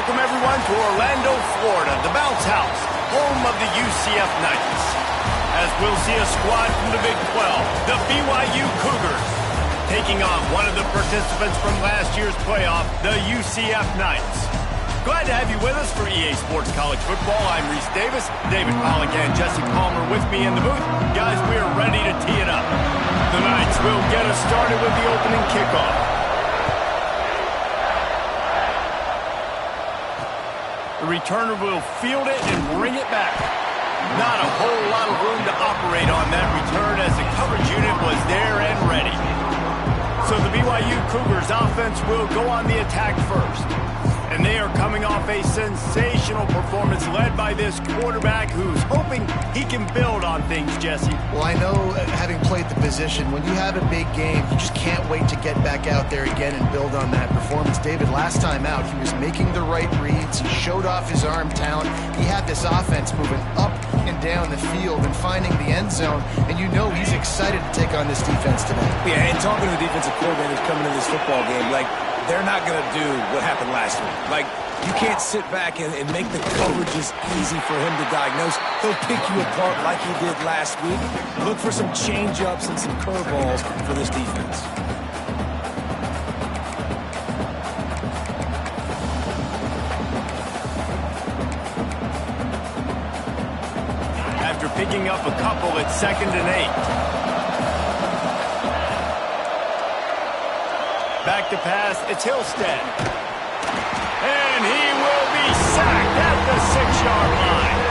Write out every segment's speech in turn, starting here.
welcome everyone to Orlando, Florida, the bounce house, home of the UCF Knights. As we'll see a squad from the Big 12, the BYU Cougars, taking on one of the participants from last year's playoff, the UCF Knights. Glad to have you with us for EA Sports College Football. I'm Reese Davis, David Pollock and Jesse Palmer with me in the booth. Guys, we are ready to tee it up. The Knights will get us started with the opening kickoff. The returner will field it and bring it back. Not a whole lot of room to operate on that return as the coverage unit was there and ready. So the BYU Cougars offense will go on the attack first. And they are coming off a sensational performance led by this quarterback who's hoping he can build on things, Jesse. Well, I know, having played the position, when you have a big game, you just can't wait to get back out there again and build on that performance. David, last time out, he was making the right reads. He showed off his arm talent. He had this offense moving up and down the field and finding the end zone. And you know he's excited to take on this defense today. Yeah, and talking to the defensive coordinators coming into this football game, like, they're not going to do what happened last week. Like, you can't sit back and make the coverages easy for him to diagnose. He'll pick you apart like he did last week. Look for some change-ups and some curveballs for this defense. After picking up a couple, it's 2nd and 8. Back to pass, it's Hillstead. And he will be sacked at the 6-yard line.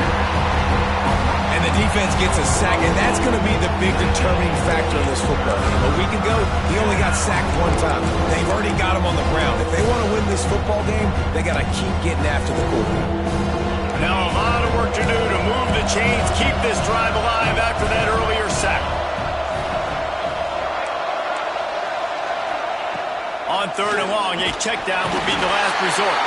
And the defense gets a sack, and that's going to be the big determining factor in this football game. A week ago, he only got sacked one time. They've already got him on the ground. If they want to win this football game, they got to keep getting after the quarterback. Now a lot of work to do to move the chains, keep this drive alive after that earlier sack. On 3rd and long, a check down will be the last resort.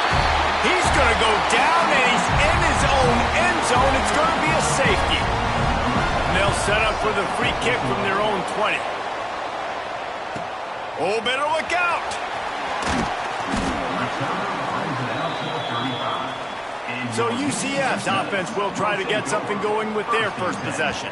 He's going to go down, and he's in his own end zone. It's going to be a safety. And they'll set up for the free kick from their own 20. Oh, better look out. So UCF's offense will try to get something going with their first possession.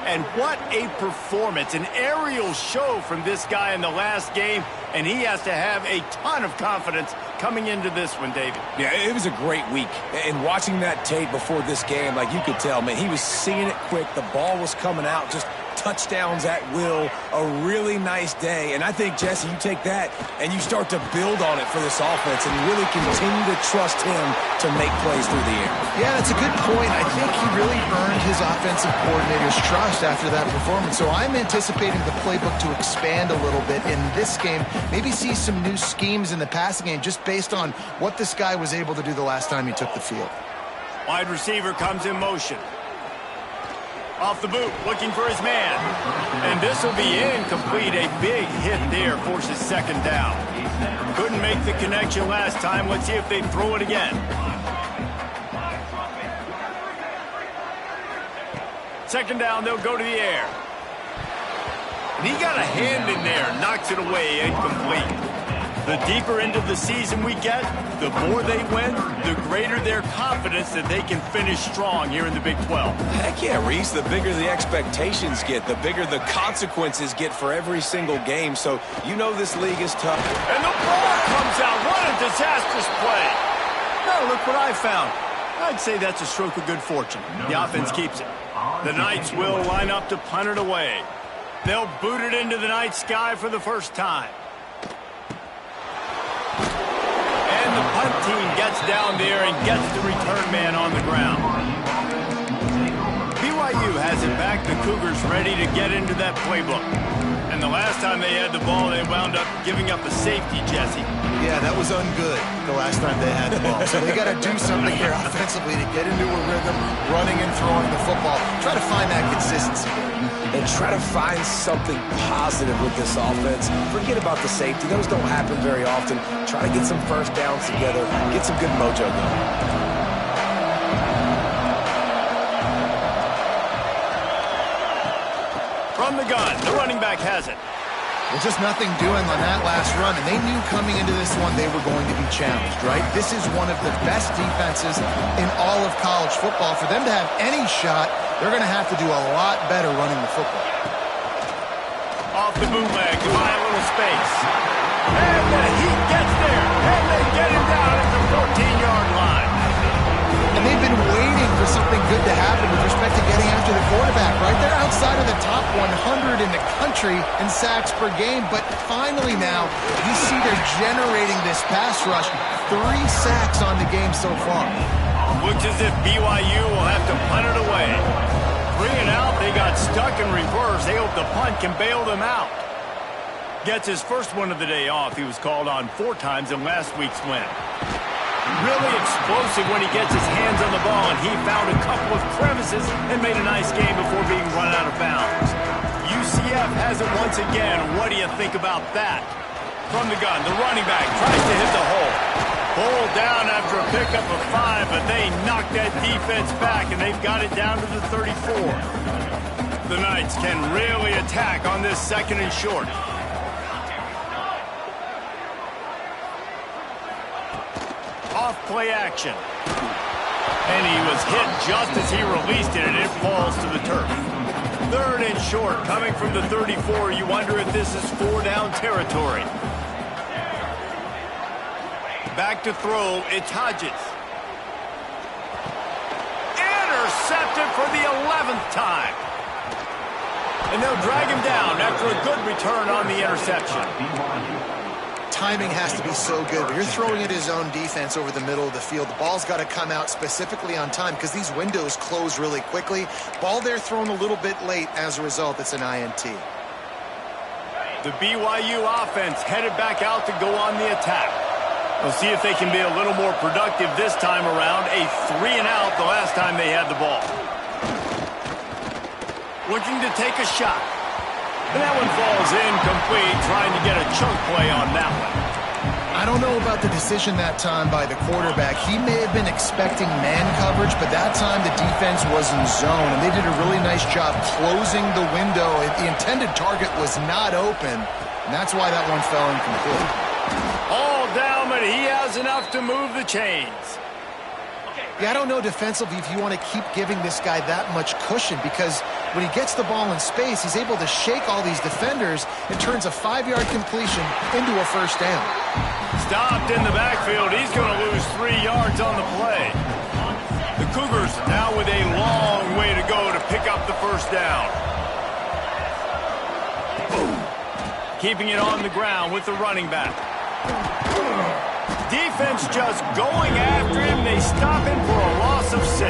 And what a performance, an aerial show from this guy in the last game, and he has to have a ton of confidence coming into this one, David. Yeah, it was a great week. And watching that tape before this game, like you could tell, man, he was seeing it quick. The ball was coming out, just touchdowns at will, a really nice day. And I think, Jesse, you take that and you start to build on it for this offense and really continue to trust him to make plays through the air. Yeah, that's a good point. I think he really earned his offensive coordinator's trust after that performance. So I'm anticipating the playbook to expand a little bit in this game, maybe see some new schemes in the passing game just based on what this guy was able to do the last time he took the field. Wide receiver comes in motion. Off the boot, looking for his man. And this will be incomplete. A big hit there forces 2nd down. Couldn't make the connection last time. Let's see if they throw it again. 2nd down, they'll go to the air. And he got a hand in there, knocks it away, incomplete. The deeper into the season we get, the more they win, the greater their confidence that they can finish strong here in the Big 12. Heck yeah, Reese. The bigger the expectations get, the bigger the consequences get for every single game. So you know this league is tough. And the ball comes out. What a disastrous play. Now look what I found. I'd say that's a stroke of good fortune. The offense keeps it. The Knights will line up to punt it away. They'll boot it into the night sky for the first time. And the punt team gets down there and gets the return man on the ground. BYU has it back. The Cougars ready to get into that playbook. And the last time they had the ball, they wound up giving up a safety, Jesse. Yeah, that was ungood the last time they had the ball. So they got to do something here offensively to get into a rhythm, running and throwing the football. Try to find that consistency. And try to find something positive with this offense. Forget about the safety. Those don't happen very often. Try to get some first downs together. Get some good mojo going. From the gun, the running back has it. Well, just nothing doing on that last run, and they knew coming into this one they were going to be challenged, right? This is one of the best defenses in all of college football. For them to have any shot, they're going to have to do a lot better running the football. Off the bootleg to buy a little space. And the Heat gets there, and they get him down at the 14-yard line. And they've been waiting for something good to happen with respect to getting after the quarterback, right? They're outside of the top 100 in the country in sacks per game, but finally now you see they're generating this pass rush. 3 sacks on the game so far. Looks as if BYU will have to punt it away. 3 and out, they got stuck in reverse. They hope the punt can bail them out. Gets his first one of the day off. He was called on 4 times in last week's win. Really explosive when he gets his hands on the ball, and he found a couple of crevices and made a nice game before being run out of bounds. UCF has it once again. What do you think about that? From the gun, the running back tries to hit the hole. Hole down after a pickup of 5, but they knock that defense back, and they've got it down to the 34. The Knights can really attack on this 2nd and short. Off play action. And he was hit just as he released it, and it falls to the turf. 3rd and short, coming from the 34. You wonder if this is 4-down territory. Back to throw, it's Hodges. Intercepted for the 11th time. And they'll drag him down after a good return on the interception. Timing has to be so good. But you're throwing at his own defense over the middle of the field. The ball's got to come out specifically on time because these windows close really quickly. Ball there thrown a little bit late. As a result, it's an INT. The BYU offense headed back out to go on the attack. We'll see if they can be a little more productive this time around. A 3 and out the last time they had the ball. Looking to take a shot. And that one falls incomplete, trying to get a chunk play on that one. I don't know about the decision that time by the quarterback. He may have been expecting man coverage, but that time the defense was in zone, and they did a really nice job closing the window. The intended target was not open, and that's why that one fell incomplete. All down, but he has enough to move the chains. Yeah, I don't know defensively if you want to keep giving this guy that much cushion, because when he gets the ball in space, he's able to shake all these defenders and turns a 5-yard completion into a 1st down. Stopped in the backfield. He's going to lose 3 yards on the play. The Cougars now with a long way to go to pick up the 1st down. Keeping it on the ground with the running back. Defense just going after him. They stop him for a loss of 6.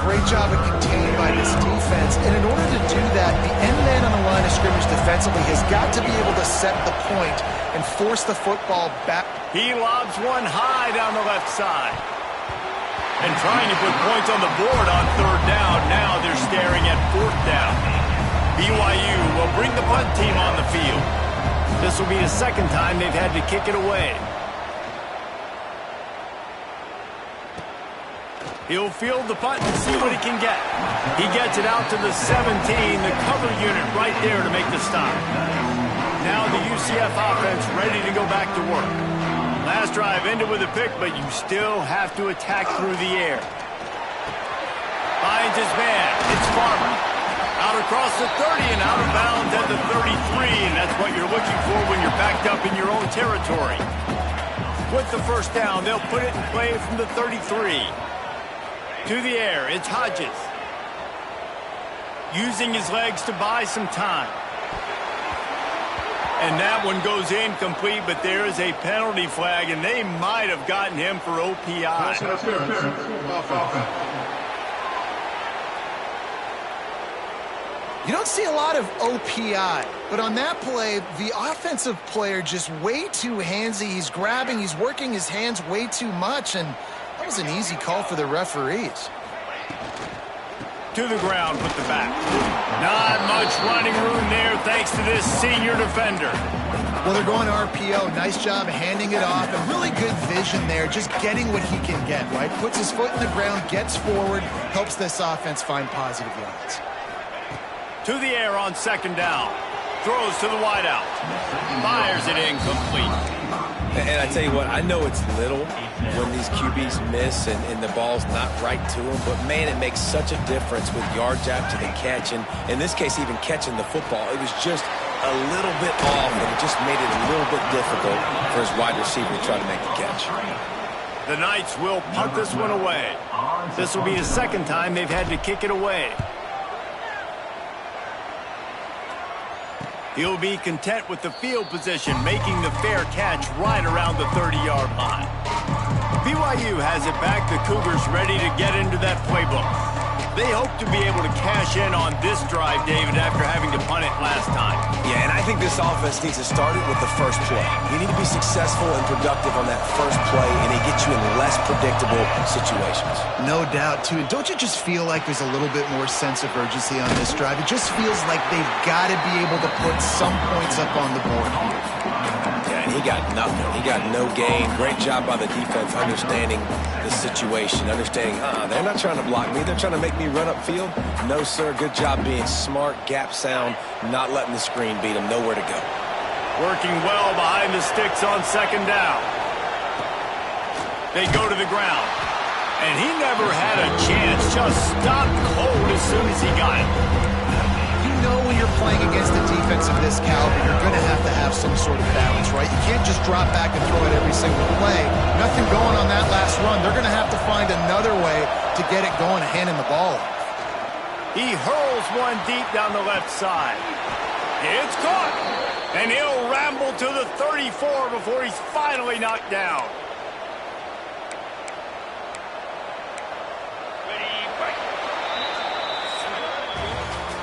Great job of contained by this defense. And in order to do that, the end man on the line of scrimmage defensively has got to be able to set the point and force the football back. He lobs one high down the left side. And trying to put points on the board on 3rd down. Now they're staring at 4th down. BYU will bring the punt team on the field. This will be the 2nd time they've had to kick it away. He'll field the punt and see what he can get. He gets it out to the 17, the cover unit right there to make the stop. Now the UCF offense ready to go back to work. Last drive ended with a pick, but you still have to attack through the air. Finds his man. It's Farmer. Out across the 30 and out of bounds at the 33, and that's what you're looking for when you're backed up in your own territory. With the 1st down, they'll put it in play from the 33. To the air, it's Hodges. Using his legs to buy some time. And that one goes incomplete, but there is a penalty flag, and they might have gotten him for OPI. You don't see a lot of OPI, but on that play, the offensive player just way too handsy. He's grabbing, he's working his hands way too much, and that was an easy call for the referees. To the ground with the back. Not much running room there thanks to this senior defender. Well, they're going RPO. Nice job handing it off, and really good vision there, just getting what he can get, right? Puts his foot in the ground, gets forward, helps this offense find positive yards. To the air on 2nd down. throws to the wideout. Fires it incomplete. And I tell you what, I know it's little when these QBs miss and the ball's not right to them, but man, it makes such a difference with yards after the catch, and in this case, even catching the football. It was just a little bit off, and it just made it a little bit difficult for his wide receiver to try to make the catch. The Knights will punt this one away. This will be the second time they've had to kick it away. He'll be content with the field position, making the fair catch right around the 30-yard line. BYU has it back. The Cougars ready to get into that playbook. They hope to be able to cash in on this drive, David, after having to punt it last time. Yeah, and I think this offense needs to start it with the first play. You need to be successful and productive on that first play, and it gets you in less predictable situations. No doubt, too. And don't you just feel like there's a little bit more sense of urgency on this drive? It just feels like they've got to be able to put some points up on the board here. Yeah, and he got nothing. He got no gain. Great job by the defense understanding the situation, understanding, they're not trying to block me. They're trying to make me run upfield. No, sir. Good job being smart, gap sound, not letting the screen beat him. Nowhere to go. Working well behind the sticks on second down. They go to the ground. And he never had a chance. Just stopped cold as soon as he got it. You know when you're playing against a defense of this caliber, you're going to have some sort of balance, right? You can't just drop back and throw it every single play. Nothing going on that last run. They're going to have to find another way to get it going and handing the ball off. He hurls one deep down the left side. It's caught. And he'll ramble to the 34 before he's finally knocked down.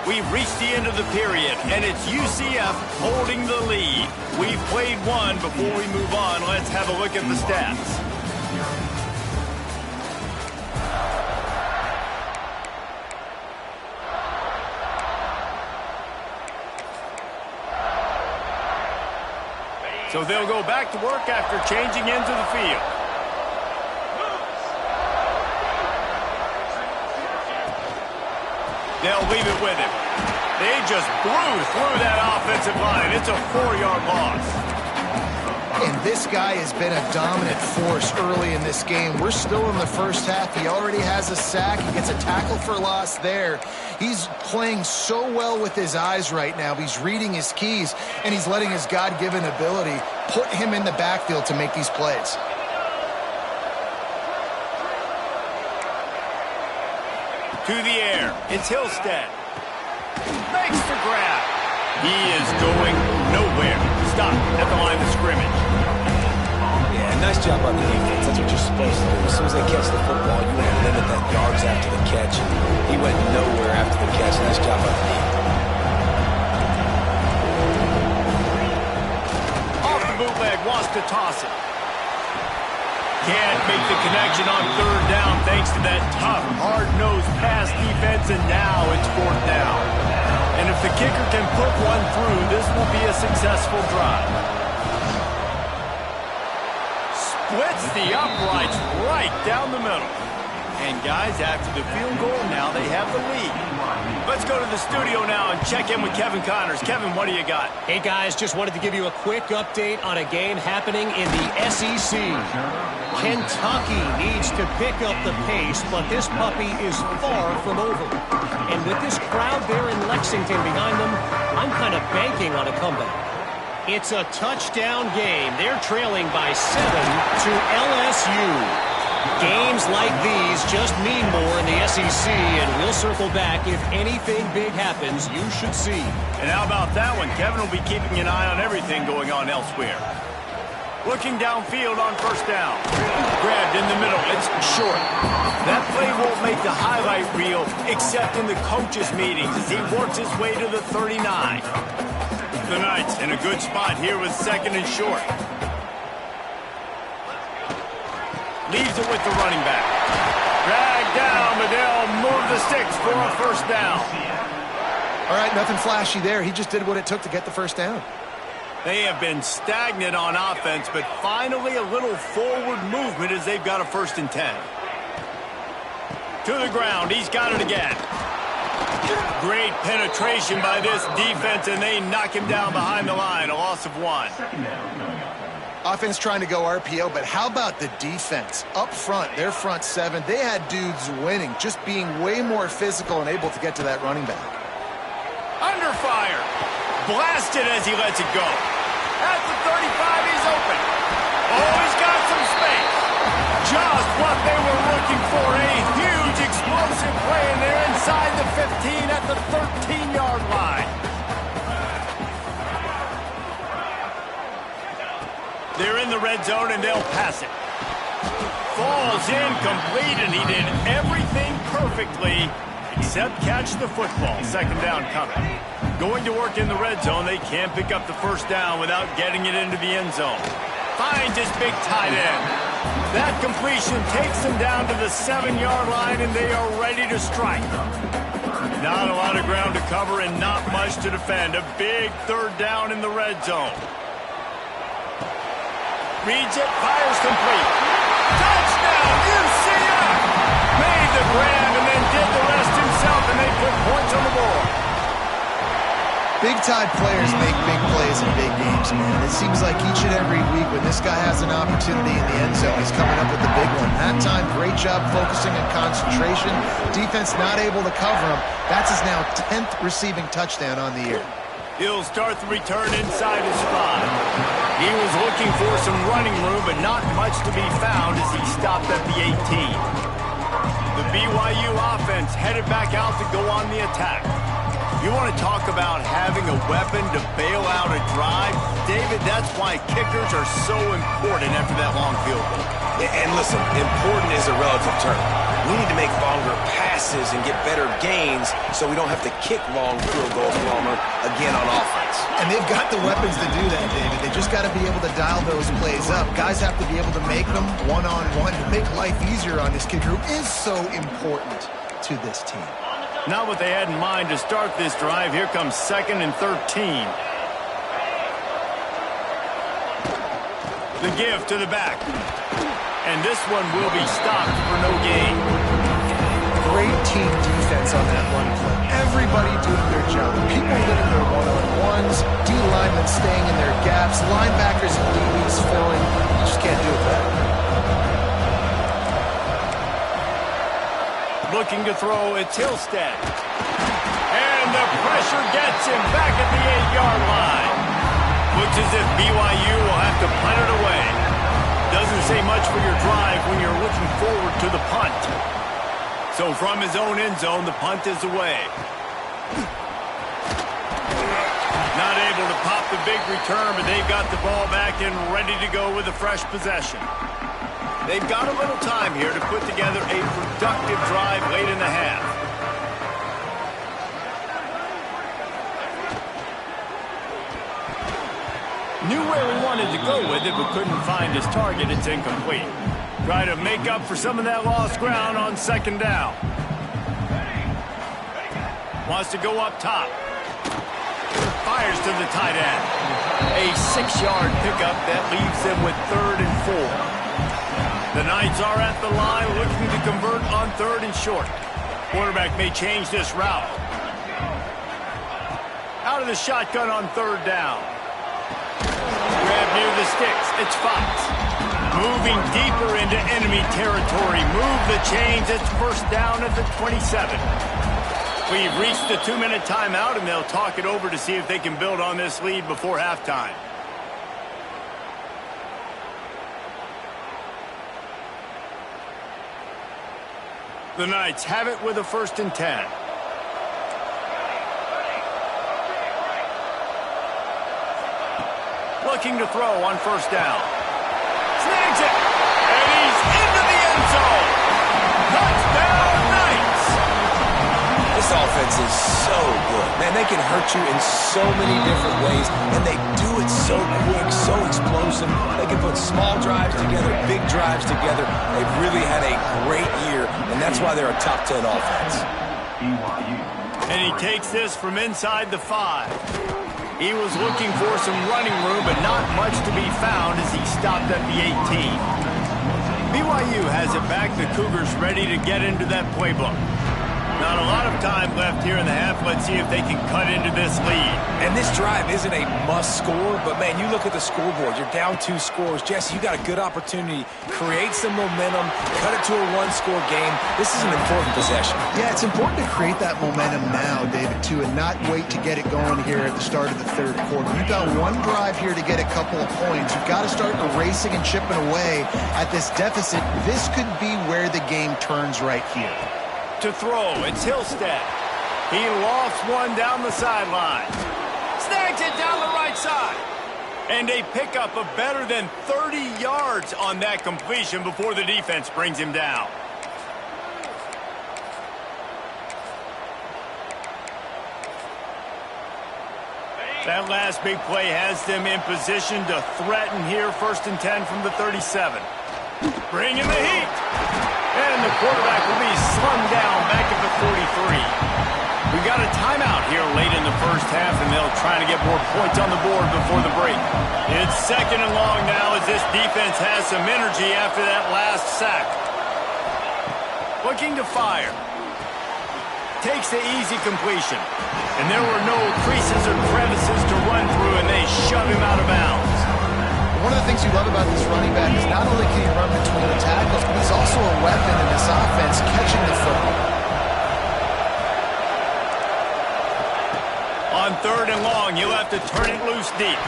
We've reached the end of the period, and it's UCF holding the lead. We've played one. Before we move on, let's have a look at the stats. So they'll go back to work after changing into the field. They'll leave it with him. They just blew through that offensive line. It's a 4-yard loss. And this guy has been a dominant force early in this game. We're still in the first half. He already has a sack. He gets a tackle for loss there. He's playing so well with his eyes right now. He's reading his keys, and he's letting his God-given ability put him in the backfield to make these plays. To the air. It's Hillstead. Makes the grab. He is going nowhere. Stop at the line of scrimmage. Yeah, nice job on the defense. That's what you're supposed to do. As soon as they catch the football, you want to limit that yards after the catch. And he went nowhere after the catch. Nice job on the defense. Off the bootleg, wants to toss it. Can't make the connection on third down thanks to that tough, hard-nosed pass defense, and now it's fourth down. And if the kicker can put one through, this will be a successful drive. Splits the uprights right down the middle. And guys, after the field goal, now they have the lead. Let's go to the studio now and check in with Kevin Connors. Kevin, what do you got? Hey, guys, just wanted to give you a quick update on a game happening in the SEC. Kentucky needs to pick up the pace, but this puppy is far from over. And with this crowd there in Lexington behind them, I'm kind of banking on a comeback. It's a touchdown game. They're trailing by 7 to LSU. Games like these just mean more in the SEC, and we'll circle back. If anything big happens, you should see. And how about that one? Kevin will be keeping an eye on everything going on elsewhere. Looking downfield on first down. Grabbed in the middle. It's short. That play won't make the highlight reel except in the coaches' meetings as he works his way to the 39. The Knights in a good spot here with second and short. Leaves it with the running back. Dragged down, but they'll move the sticks for a first down. All right, nothing flashy there. He just did what it took to get the first down. They have been stagnant on offense, but finally a little forward movement as they've got a 1st and 10. To the ground, he's got it again. Great penetration by this defense, and they knock him down behind the line. A loss of 1. Offense trying to go RPO, but how about the defense? Up front, their front 7, they had dudes winning, just being way more physical and able to get to that running back. Under fire. Blasted as he lets it go. At the 35, he's open. Oh, he's got some space. Just what they were looking for. A huge explosive play, and they're inside the 15 at the 13-yard line. They're in the red zone, and they'll pass it. Falls incomplete, and he did everything perfectly except catch the football. Second down coming. Going to work in the red zone, they can't pick up the first down without getting it into the end zone. Finds his big tight end. That completion takes them down to the 7-yard line, and they are ready to strike. Not a lot of ground to cover and not much to defend. A big third down in the red zone. Reads it, fires complete. Touchdown, UCF! Made the grab and then did the rest himself, and they put points on the board. Big-time players make big plays in big games, man. It seems like each and every week when this guy has an opportunity in the end zone, he's coming up with the big one. That time, great job focusing on concentration. Defense not able to cover him. That's his now 10th receiving touchdown on the year. He'll start the return inside his 5. He was looking for some running room, but not much to be found as he stopped at the 18. The BYU offense headed back out to go on the attack. You want to talk about having a weapon to bail out a drive? David, that's why kickers are so important after that long field goal. And listen, important is a relative term. We need to make longer passes and get better gains so we don't have to kick long field goals longer again on offense. And they've got the weapons to do that, David. They just got to be able to dial those plays up. Guys have to be able to make them one-on-one to make life easier on this kid who is so important to this team. Not what they had in mind to start this drive. Here comes 2nd and 13. The give to the back. And this one will be stopped for no gain. Great team defense on that run play. Everybody doing their job. People getting their one-on-ones, D-linemen staying in their gaps, linebackers and DBs filling. You just can't do it better. Looking to throw, it's Hillstead. And the pressure gets him back at the 8-yard line. Looks as if BYU will have to punt it away. Doesn't say much for your drive when you're looking forward to the punt. So from his own end zone, the punt is away. Not able to pop the big return, but they've got the ball back and ready to go with a fresh possession. They've got a little time here to put together a productive drive late in the half. Knew where he wanted to go with it, but couldn't find his target. It's incomplete. Try to make up for some of that lost ground on 2nd down. Wants to go up top. Fires to the tight end. A 6-yard pickup that leaves them with 3rd and 4. The Knights are at the line looking to convert on 3rd and short. Quarterback may change this route. Out of the shotgun on 3rd down. Grab near the sticks. It's Fox. Moving deeper into enemy territory. Move the chains. It's 1st down at the 27. We've reached the 2-minute timeout, and they'll talk it over to see if they can build on this lead before halftime. The Knights have it with a 1st and 10. Looking to throw on 1st down. Snags it! And he's into the end zone! Touchdown, Knights! This offense is so good. Man, they can hurt you in so many different ways, and they do it so quick, so explosive. They can put small drives together, big drives together. They've really had a great year, and that's why they're a top 10 offense. And he takes this from inside the 5. He was looking for some running room, but not much to be found as he stopped at the 18. BYU has it back. The Cougars ready to get into that playbook. Not a lot of time left here in the half. Let's see if they can cut into this lead. And this drive isn't a must score, but, man, you look at the scoreboard. You're down 2 scores. Jesse, you got a good opportunity. Create some momentum. Cut it to a 1-score game. This is an important possession. Yeah, it's important to create that momentum now, David, too, and not wait to get it going here at the start of the third quarter. You've got one drive here to get a couple of points. You've got to start erasing and chipping away at this deficit. This could be where the game turns right here. To throw, it's Hillstead. He lofts one down the sideline. Snags it down the right side. And a pickup of better than 30 yards on that completion before the defense brings him down. That last big play has them in position to threaten here, 1st and 10 from the 37. Bringing the heat. And the quarterback will be slung down back at the 43. We got a timeout here late in the first half, and they'll try to get more points on the board before the break. It's 2nd and long now as this defense has some energy after that last sack. Looking to fire. Takes the easy completion. And there were no creases or crevices to run through, and they shove him out of bounds. One of the things you love about this running back is not only can he run between the tackles, but he's also a weapon in this offense, catching the football. On 3rd and long, you'll have to turn it loose deep.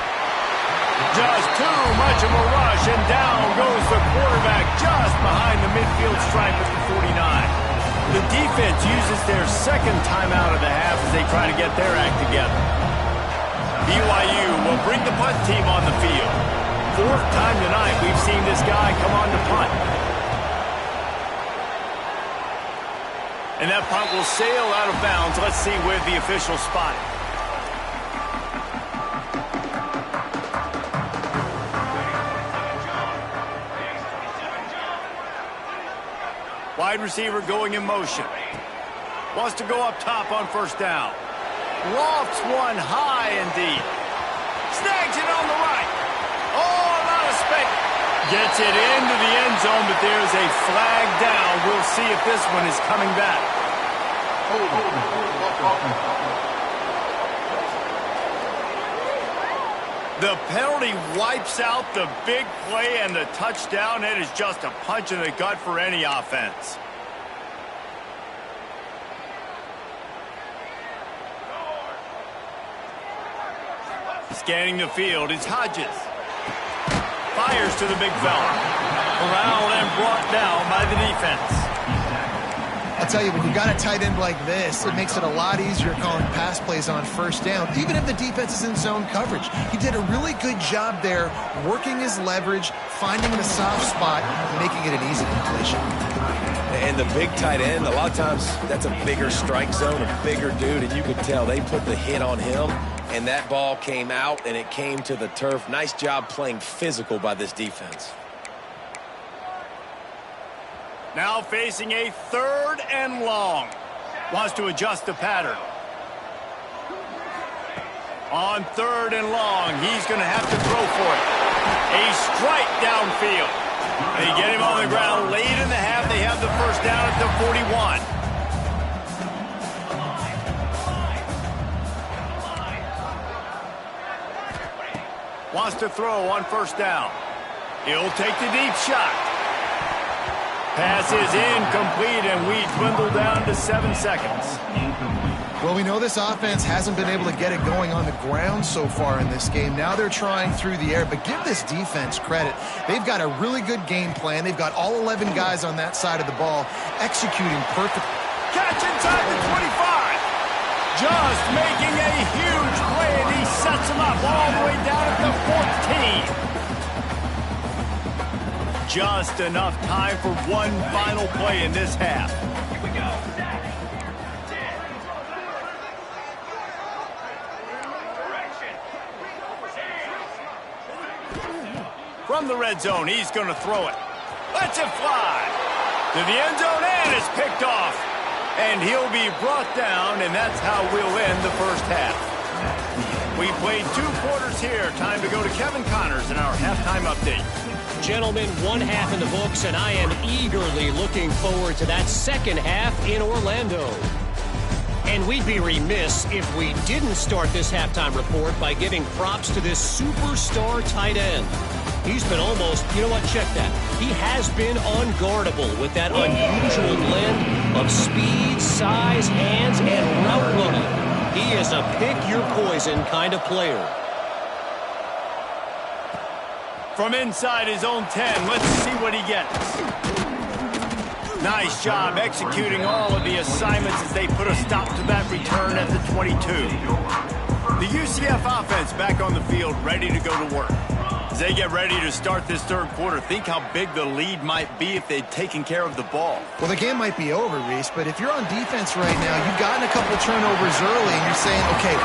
Just too much of a rush, and down goes the quarterback just behind the midfield stripe at the 49. The defense uses their 2nd timeout of the half as they try to get their act together. BYU will bring the punt team on the field. 4th time tonight we've seen this guy come on to punt. And that punt will sail out of bounds. Let's see where the official spot it. Wide receiver going in motion. Wants to go up top on 1st down. Lofts one high and deep. Snags it on the right. Oh, a lot of space. Gets it into the end zone, but there's a flag down. We'll see if this one is coming back. The penalty wipes out the big play, and the touchdown. It is just a punch in the gut for any offense. Scanning the field, it's Hodges. Fires to the big fella. Corralled and brought down by the defense. I'll tell you, when you got a tight end like this, it makes it a lot easier calling pass plays on 1st down, even if the defense is in zone coverage. He did a really good job there, working his leverage, finding the soft spot, making it an easy completion. And the big tight end, a lot of times that's a bigger strike zone, a bigger dude, and you could tell they put the hit on him, and that ball came out, and it came to the turf. Nice job playing physical by this defense. Now facing a 3rd and long. Wants to adjust the pattern. On 3rd and long, he's going to have to throw for it. A strike downfield. They get him on the ground late in the half. They have the 1st down at the 41. Wants to throw on 1st down. He'll take the deep shot. Pass is incomplete, and we dwindle down to 7 seconds. Well, we know this offense hasn't been able to get it going on the ground so far in this game. Now they're trying through the air, but give this defense credit. They've got a really good game plan. They've got all 11 guys on that side of the ball executing perfect. Catch inside the 25. Just making a huge play, and he sets him up all the way down at the 14. Just enough time for one final play in this half. Here we go. From the red zone, he's going to throw it. Lets it fly. To the end zone, and it's picked off. And he'll be brought down, and that's how we'll end the first half. We played 2 quarters here. Time to go to Kevin Connors in our halftime update. gentlemen, one half in the books, and I am eagerly looking forward to that second half in Orlando. And we'd be remiss if we didn't start this halftime report by giving props to this superstar tight end. He's been almost, you know what, check that. He has been unguardable with that unusual blend of speed, size, hands, and route running. He is a pick-your-poison kind of player. From inside his own 10, let's see what he gets. Nice job executing all of the assignments as they put a stop to that return at the 22. The UCF offense back on the field, ready to go to work. As they get ready to start this third quarter, think how big the lead might be if they'd taken care of the ball. Well, the game might be over, Reese, but if you're on defense right now, you've gotten a couple turnovers early, and you're saying, okay,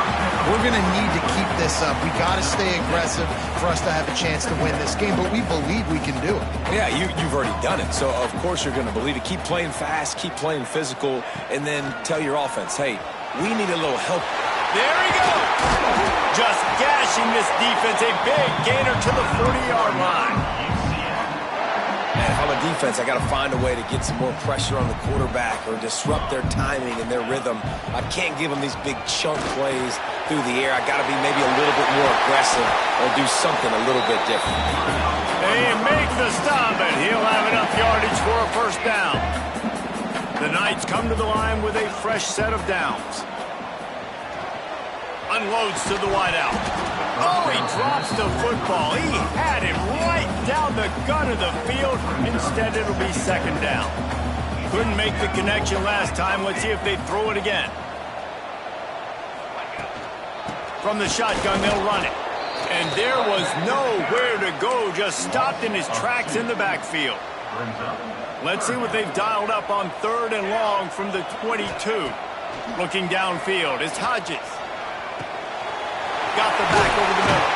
we're going to need to keep this up. We got to stay aggressive for us to have a chance to win this game, but we believe we can do it. Yeah, you've already done it, so of course you're going to believe it. Keep playing fast, keep playing physical, and then tell your offense, hey, we need a little help. There he goes! Just gashing this defense, a big gainer to the 40-yard line. Man, if I'm a defense, I got to find a way to get some more pressure on the quarterback or disrupt their timing and their rhythm. I can't give them these big chunk plays through the air. I got to be maybe a little bit more aggressive or do something a little bit different. They make the stop, and he'll have enough yardage for a first down. The Knights come to the line with a fresh set of downs. Unloads to the wideout. Oh, he drops the football. He had him right down the gut of the field. Instead, it'll be second down. Couldn't make the connection last time. Let's see if they throw it again. From the shotgun, they'll run it. And there was nowhere to go. Just stopped in his tracks in the backfield. Let's see what they've dialed up on third and long from the 22. Looking downfield, it's Hodges. Got the back over the middle.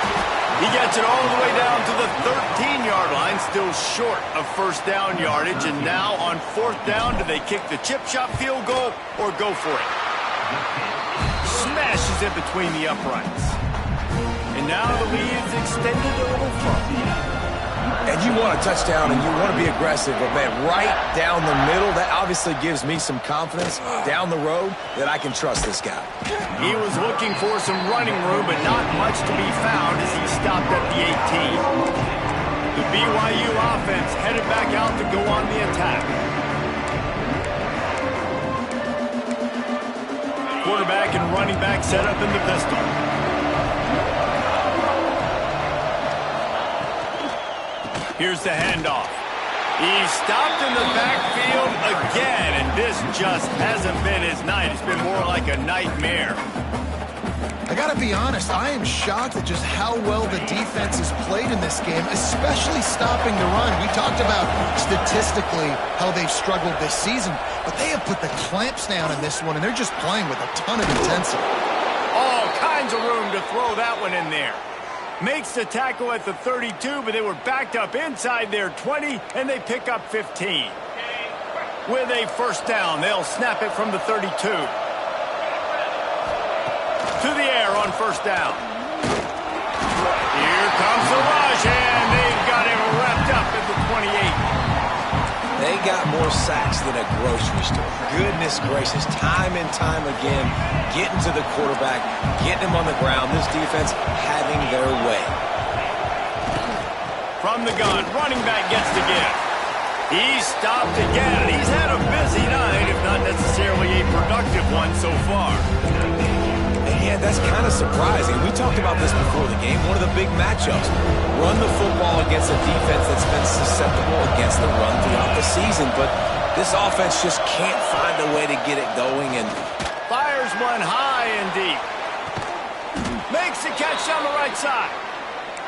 He gets it all the way down to the 13-yard line, still short of first down yardage. And now on fourth down, do they kick the chip shot field goal or go for it? Smashes it between the uprights. And now the lead is extended a little further. And you want a touchdown and you want to be aggressive, but man, right down the middle, that obviously gives me some confidence down the road that I can trust this guy. He was looking for some running room, but not much to be found as he stopped at the 18. The BYU offense headed back out to go on the attack. Quarterback and running back set up in the pistol. Here's the handoff. He stopped in the backfield again, and this just hasn't been his night. It's been more like a nightmare. I got to be honest, I am shocked at just how well the defense has played in this game, especially stopping the run. We talked about statistically how they've struggled this season, but they have put the clamps down in this one, and they're just playing with a ton of intensity. All kinds of room to throw that one in there. Makes the tackle at the 32, but they were backed up inside their 20, and they pick up 15. With a first down, they'll snap it from the 32. To the air on first down. Here comes the rush, and they've got him wrapped up at the 28. They got more sacks than a grocery store. Goodness gracious, time and time again, getting to the quarterback, getting him on the ground. This defense having their way. From the gun, running back gets the gift. He's stopped again, and he's had a busy night, if not necessarily a productive one so far. And yeah, that's kind of surprising. We talked about this before the game. One of the big matchups. Run the football against a defense that's been susceptible against the run throughout the season. But this offense just can't find a way to get it going. And fires one high and deep. Makes the catch on the right side.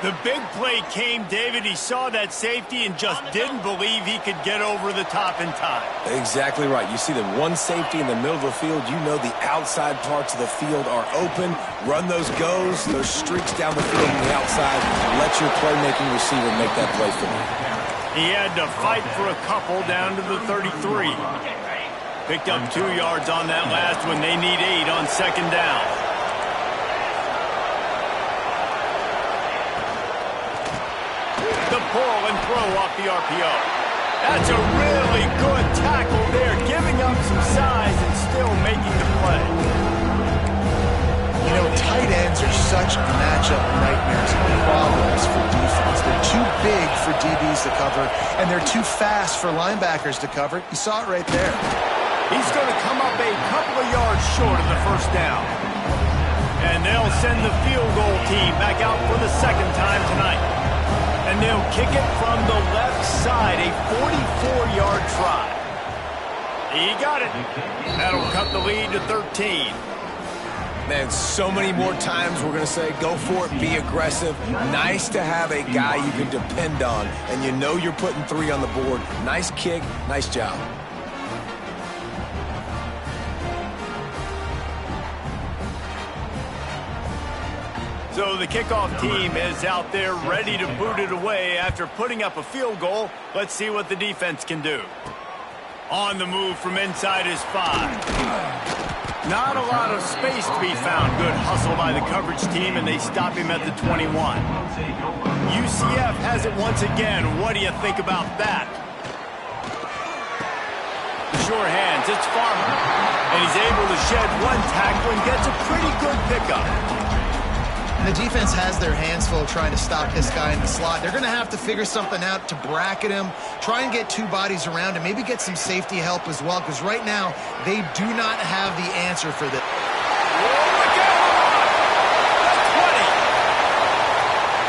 The big play came, David. He saw that safety and just didn't believe he could get over the top in time. Exactly right. You see the one safety in the middle of the field. You know the outside parts of the field are open. Run those goes, those streaks down the field on the outside. Let your playmaking receiver make that play for you. He had to fight for a couple down to the 33. Picked up 2 yards on that last one. They need 8 on second down. The pull and throw throw off the RPO. That's a really good tackle there, giving up some size and still making the play. You know, tight ends are such matchup nightmares and problems for defense. They're too big for DBs to cover, and they're too fast for linebackers to cover. You saw it right there. He's going to come up a couple of yards short of the first down. And they'll send the field goal team back out for the second time tonight. And they'll kick it from the left side, a 44-yard try. He got it. That'll cut the lead to 13. Man, so many more times we're going to say, go for it, be aggressive. Nice to have a guy you can depend on, and you know you're putting 3 on the board. Nice kick, nice job. So the kickoff team is out there ready to boot it away after putting up a field goal. Let's see what the defense can do. On the move from inside his 5. Not a lot of space to be found. Good hustle by the coverage team, and they stop him at the 21. UCF has it once again. What do you think about that? Sure hands, it's Farmer. And he's able to shed one tackle and gets a pretty good pickup. And the defense has their hands full trying to stop this guy in the slot. They're going to have to figure something out to bracket him, try and get 2 bodies around him, maybe get some safety help as well, because right now they do not have the answer for this. Look out! The 20.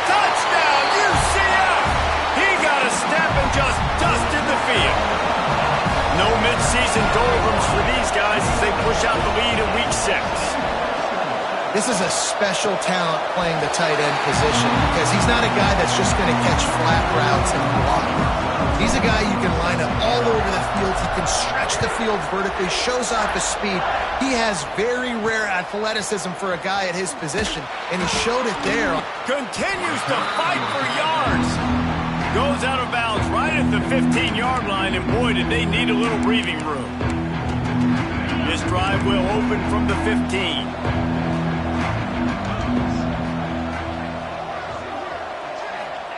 Touchdown, UCF! He got a step and just dusted the field. No midseason doldrums for these guys as they push out the lead in Week 6. This is a special talent playing the tight end position because he's not a guy that's just going to catch flat routes and block. He's a guy you can line up all over the field. He can stretch the field vertically, shows off his speed. He has very rare athleticism for a guy at his position, and he showed it there. Continues to fight for yards. Goes out of bounds right at the 15-yard line, and boy, did they need a little breathing room. This drive will open from the 15.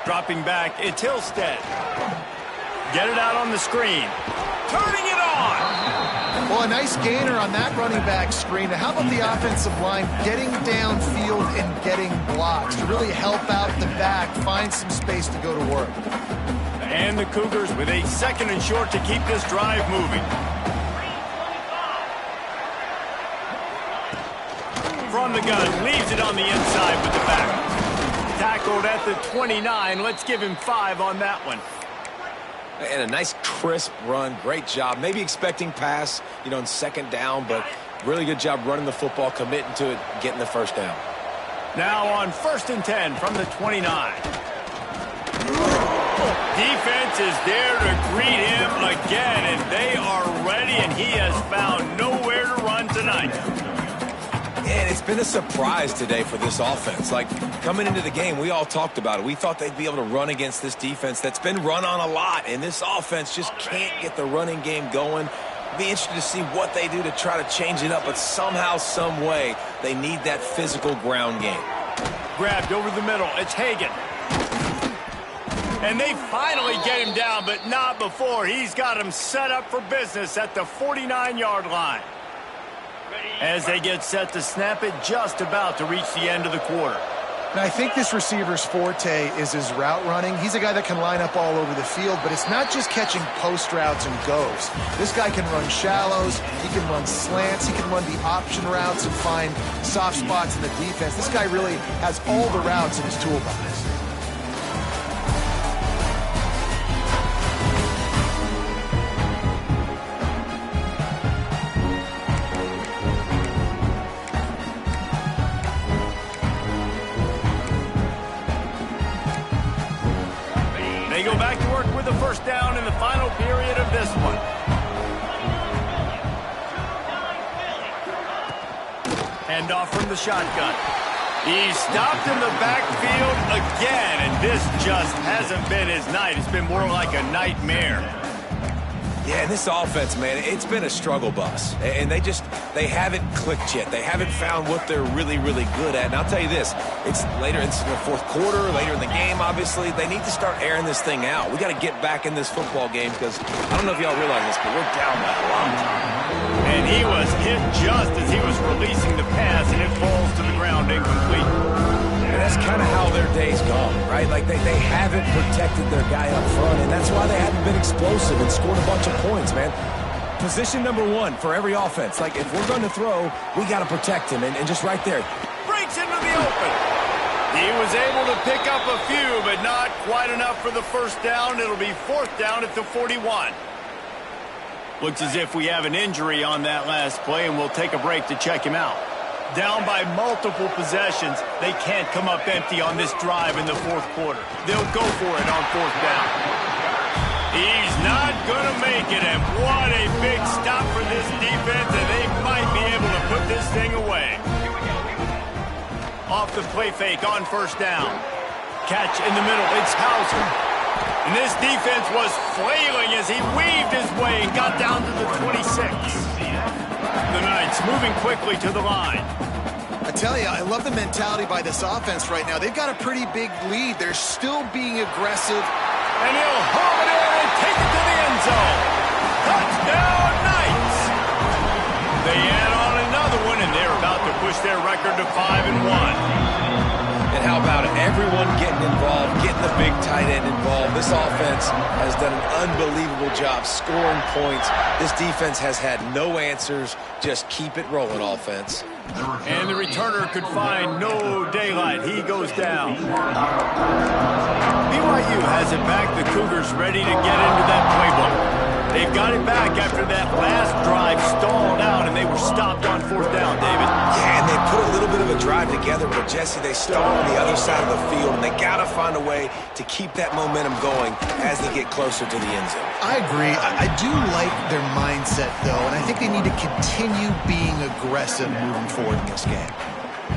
Dropping back, it's Hillstead. Get it out on the screen. Turning it on! Well, a nice gainer on that running back screen. How about the offensive line getting downfield and getting blocks to really help out the back, find some space to go to work. And the Cougars with a 2nd and short to keep this drive moving. From the gun, leaves it on the inside with the back. Tackled at the 29. Let's give him 5 on that one. And a nice crisp run. Great job. Maybe expecting pass, you know, in 2nd down, but really good job running the football, committing to it, getting the 1st down. Now on 1st and 10 from the 29. Defense is there to greet him again, and they are ready, and he has found nowhere to run tonight. And it's been a surprise today for this offense. Like, coming into the game, we all talked about it. We thought they'd be able to run against this defense that's been run on a lot, and this offense just can't get the running game going. Be interested to see what they do to try to change it up, but somehow, some way, they need that physical ground game. Grabbed over the middle. It's Hagan. And they finally get him down, but not before. He's got him set up for business at the 49-yard line. As they get set to snap it, just about to reach the end of the quarter. And I think this receiver's forte is his route running. He's a guy that can line up all over the field, but it's not just catching post routes and goes. This guy can run shallows, he can run slants, he can run the option routes and find soft spots in the defense. This guy really has all the routes in his toolbox. They go back to work with the 1st down in the final period of this one. Hand off from the shotgun. He's stopped in the backfield again, and this just hasn't been his night. It's been more like a nightmare. Yeah, and this offense, man, it's been a struggle bus. And they haven't clicked yet. They haven't found what they're really, really good at. And I'll tell you this, it's later in the fourth quarter, later in the game, obviously. They need to start airing this thing out. We got to get back in this football game because I don't know if y'all realize this, but we're down by a lot. And he was hit just as he was releasing the pass, and it falls to the ground incomplete. And that's kind of how their day's gone, right? Like they haven't protected their guy up front, and that's why they haven't been explosive and scored a bunch of points, man. Position number one for every offense. Like, if we're going to throw, we got to protect him, and just right there. Breaks into the open. He was able to pick up a few, but not quite enough for the first down. It'll be fourth down at the 41. Looks as if we have an injury on that last play, and we'll take a break to check him out. Down by multiple possessions, they can't come up empty on this drive in the fourth quarter. They'll go for it on fourth down. He's not going to make it, and what a big stop for this defense, and they might be able to put this thing away. Off the play fake on first down. Catch in the middle, it's Hauser. And this defense was flailing as he weaved his way and got down to the 26. The Knights moving quickly to the line. I tell you, I love the mentality by this offense right now. They've got a pretty big lead. They're still being aggressive. And he'll haul it in and take it to the end zone. Touchdown, Knights! They add on another one, and they're about to push their record to 5-1. And how about it? Everyone getting involved, getting the big tight end involved. This offense has done an unbelievable job scoring points. This defense has had no answers. Just keep it rolling, offense. And the returner could find no daylight. He goes down. BYU has it back. The Cougars ready to get into that playbook. They've got it back after that last drive stalled out, and they were stopped on fourth down, David. Yeah, and they put a little bit of a drive together, but, Jesse, they stalled on the other side of the field, and they got to find a way to keep that momentum going as they get closer to the end zone. I agree. I do like their mindset, though, and I think they need to continue being aggressive moving forward in this game.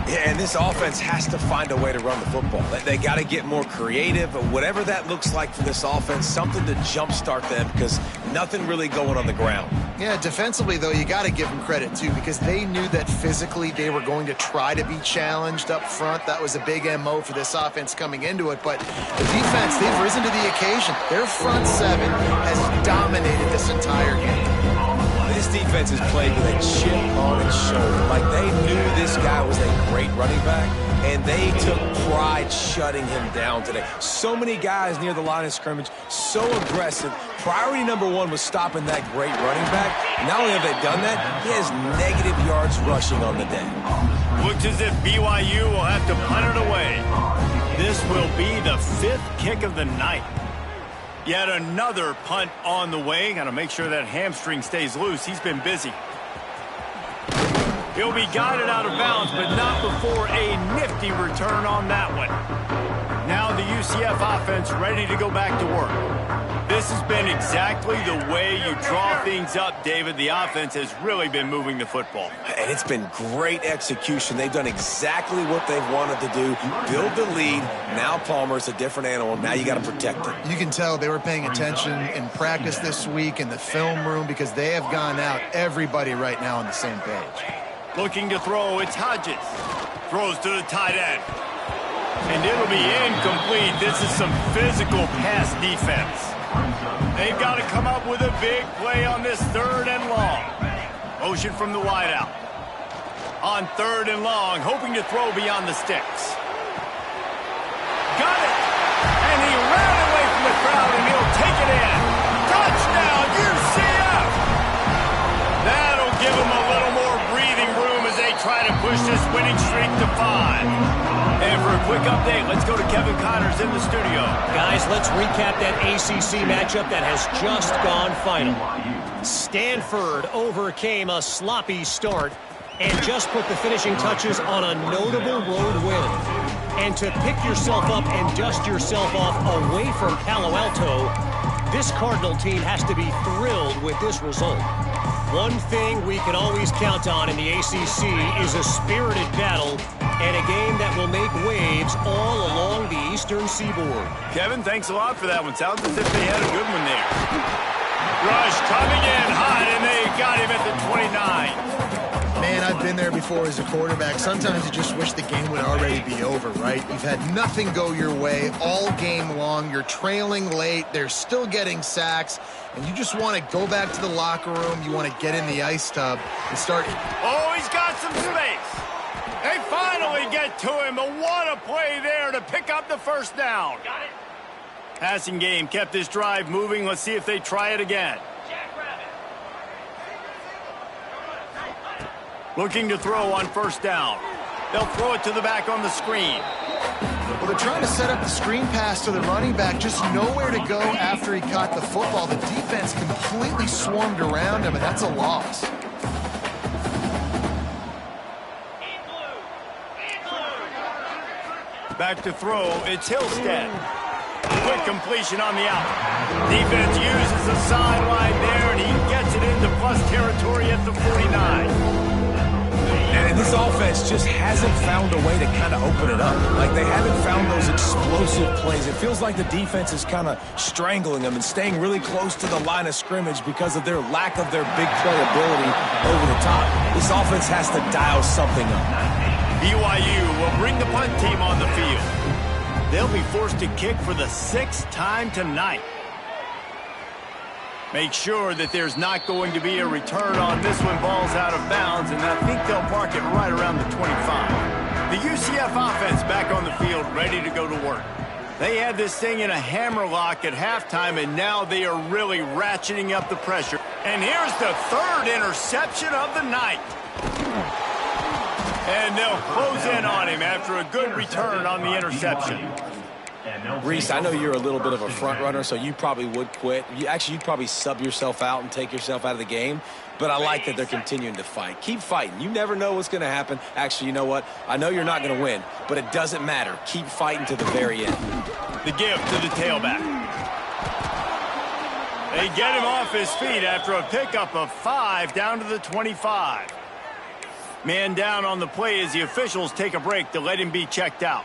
Yeah, and this offense has to find a way to run the football. They got to get more creative, but whatever that looks like for this offense, something to jumpstart them because nothing really going on the ground. Yeah, defensively, though, you got to give them credit, too, because they knew that physically they were going to try to be challenged up front. That was a big MO for this offense coming into it, but the defense, they've risen to the occasion. Their front seven has dominated this entire game. This defense is played with a chip on its shoulder. Like, they knew this guy was a great running back, and they took pride shutting him down today. So many guys near the line of scrimmage, so aggressive. Priority number one was stopping that great running back. And not only have they done that, he has negative yards rushing on the day. Looks as if BYU will have to punt it away. This will be the fifth kick of the night. Yet another punt on the way. Got to make sure that hamstring stays loose. He's been busy. He'll be guided out of bounds, but not before a nifty return on that one. Now the UCF offense ready to go back to work. This has been exactly the way you draw things up, David. The offense has really been moving the football. And it's been great execution. They've done exactly what they've wanted to do. Build the lead. Now Palmer's a different animal. Now you got to protect him. You can tell they were paying attention in practice this week in the film room because they have gone out, everybody right now on the same page. Looking to throw, it's Hodges. Throws to the tight end. And it'll be incomplete. This is some physical pass defense. They've got to come up with a big play on this third and long. Motion from the wideout. On third and long, hoping to throw beyond the sticks. Got it! And he ran away from the crowd, and he'll take it in. Touchdown, UCF! That'll give him a little more breathing room as they try to push this winning streak to 5. And for a quick update, let's go to Kevin Connors in the studio. Guys, let's recap that ACC matchup that has just gone final. Stanford overcame a sloppy start and just put the finishing touches on a notable road win. And to pick yourself up and dust yourself off away from Palo Alto, this Cardinal team has to be thrilled with this result. One thing we can always count on in the ACC is a spirited battle and a game that will make waves all along the Eastern Seaboard. Kevin, thanks a lot for that one. Sounds as if they had a good one there. Rush coming in hot, and they got him at the 29. Man, I've been there before as a quarterback. Sometimes you just wish the game would already be over, right? You've had nothing go your way all game long. You're trailing late. They're still getting sacks. And you just want to go back to the locker room. You want to get in the ice tub and start. Oh, he's got some space. They finally get to him, but what a play there to pick up the first down. Got it. Passing game kept this drive moving. Let's see if they try it again. Looking to throw on first down. They'll throw it to the back on the screen. Well, they're trying to set up the screen pass to the running back, just nowhere to go after he caught the football. The defense completely swarmed around him, and that's a loss. Back to throw, it's Hillstead. Quick completion on the out. Defense uses the sideline there, and he gets it into plus territory at the 49. And this offense just hasn't found a way to kind of open it up. Like, they haven't found those explosive plays. It feels like the defense is kind of strangling them and staying really close to the line of scrimmage because of their lack of their big play ability over the top. This offense has to dial something up. BYU will bring the punt team on the field. They'll be forced to kick for the 6th time tonight. Make sure that there's not going to be a return on this one. Ball's out of bounds, and I think they'll park it right around the 25. The UCF offense back on the field, ready to go to work. They had this thing in a hammerlock at halftime, and now they are really ratcheting up the pressure. And here's the 3rd interception of the night. And they'll close in on him after a good return on the interception. Reese, I know you're a little bit of a front runner, so you probably would quit. You'd probably sub yourself out and take yourself out of the game. But I like that they're continuing to fight. Keep fighting. You never know what's going to happen. Actually, you know what? I know you're not going to win, but it doesn't matter. Keep fighting to the very end. The give to the tailback. They get him off his feet after a pickup of 5 down to the 25. Man down on the play as the officials take a break to let him be checked out.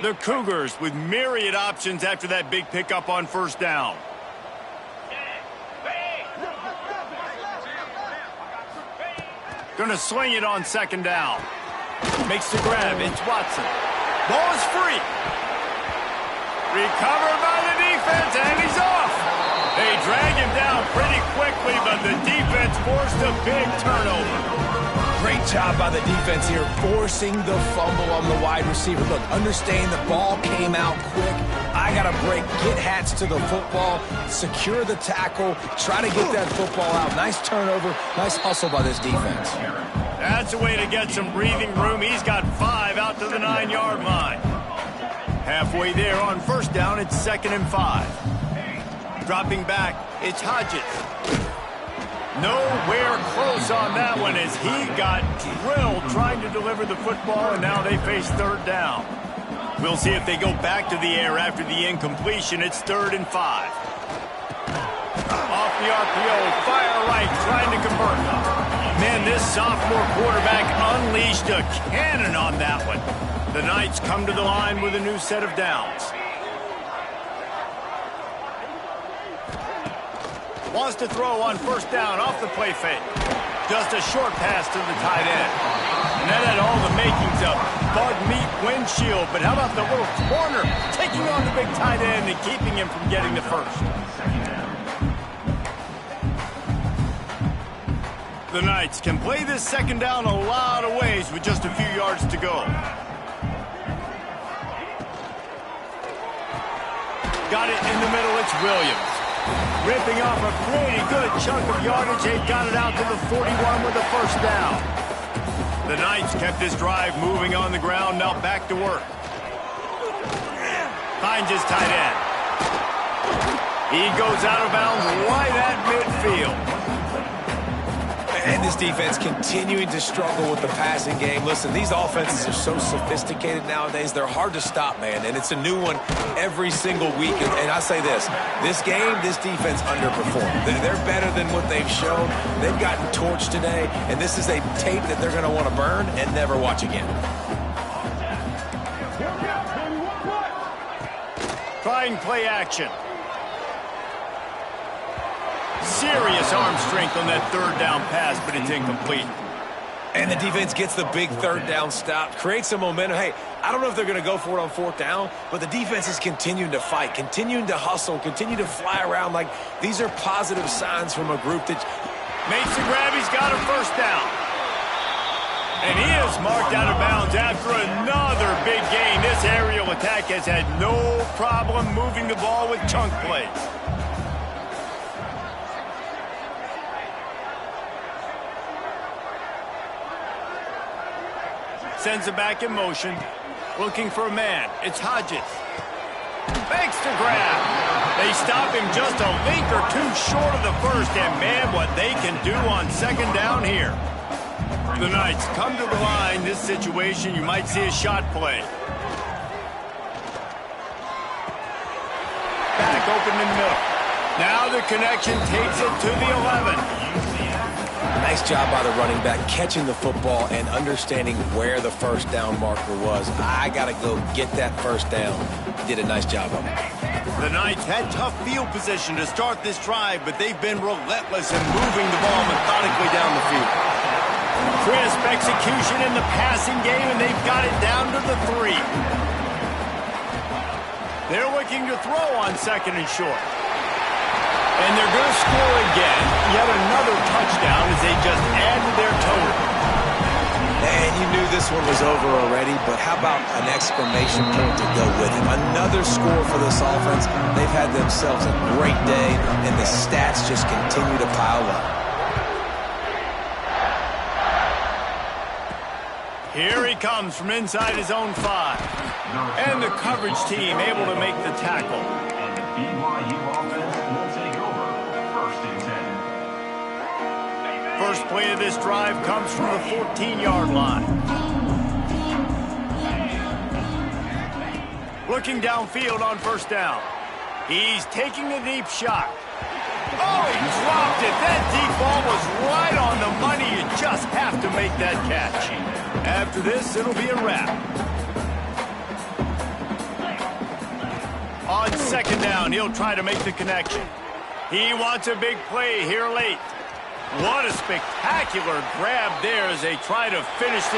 The Cougars with myriad options after that big pickup on first down. Gonna sling it on 2nd down. Makes the grab. It's Watson. Ball is free. Recovered by the defense, and he's off. They drag him down pretty quickly, but the defense forced a big turnover. Great job by the defense here, forcing the fumble on the wide receiver. Look, understand the ball came out quick. I got to break, get hats to the football, secure the tackle, try to get that football out. Nice turnover, nice hustle by this defense. That's a way to get some breathing room. He's got 5 out to the 9-yard line. Halfway there on first down, it's 2nd and 5. Dropping back, it's Hodges. Nowhere close on that one as he got drilled trying to deliver the football, and now they face 3rd down. We'll see if they go back to the air after the incompletion. It's 3rd and 5. Off the RPO, fire right, trying to convert. Man, this sophomore quarterback unleashed a cannon on that one. The Knights come to the line with a new set of downs. Wants to throw on first down off the play fake. Just a short pass to the tight end. And that had all the makings of bug meat windshield. But how about the little corner taking on the big tight end and keeping him from getting the first? The Knights can play this 2nd down a lot of ways with just a few yards to go. Got it in the middle, it's Williams. Ripping off a pretty good chunk of yardage. They've got it out to the 41 with the first down. The Knights kept this drive moving on the ground. Now back to work. Finds his tight end. He goes out of bounds right at midfield. And this defense continuing to struggle with the passing game. Listen, these offenses are so sophisticated nowadays. They're hard to stop, man. And it's a new one every single week. And I say this game, this defense underperformed. They're better than what they've shown. They've gotten torched today. And this is a tape that they're going to want to burn and never watch again. Trying play action. Serious arm strength on that third down pass, but it's incomplete. And the defense gets the big third down stop, creates some momentum. Hey, I don't know if they're going to go for it on fourth down, but the defense is continuing to fight, continuing to hustle, continue to fly around. Like, these are positive signs from a group that makes the grab. He's got a first down. And he is marked out of bounds after another big gain. This aerial attack has had no problem moving the ball with chunk plays. Sends it back in motion. Looking for a man. It's Hodges. Makes the grab. They stop him just a link or two short of the first. And, man, what they can do on second down here. The Knights come to the line. This situation, you might see a shot play. Back open in the middle. Now the connection takes it to the 11. Nice job by the running back, catching the football and understanding where the first down marker was. I got to go get that first down. He did a nice job of it. The Knights had tough field position to start this drive, but they've been relentless in moving the ball methodically down the field. Crisp execution in the passing game, and they've got it down to the 3. They're looking to throw on second and short. And they're going to score again. Yet another touchdown as they just add to their total. And you knew this one was over already, but how about an exclamation point to go with it? Another score for this offense. They've had themselves a great day, and the stats just continue to pile up. Here he comes from inside his own 5. And the coverage team able to make the tackle. First play of this drive comes from the 14-yard line. Looking downfield on first down. He's taking a deep shot. Oh, he dropped it. That deep ball was right on the money. You just have to make that catch. After this, it'll be a wrap. On second down, he'll try to make the connection. He wants a big play here late. What a spectacular grab there as they try to finish this.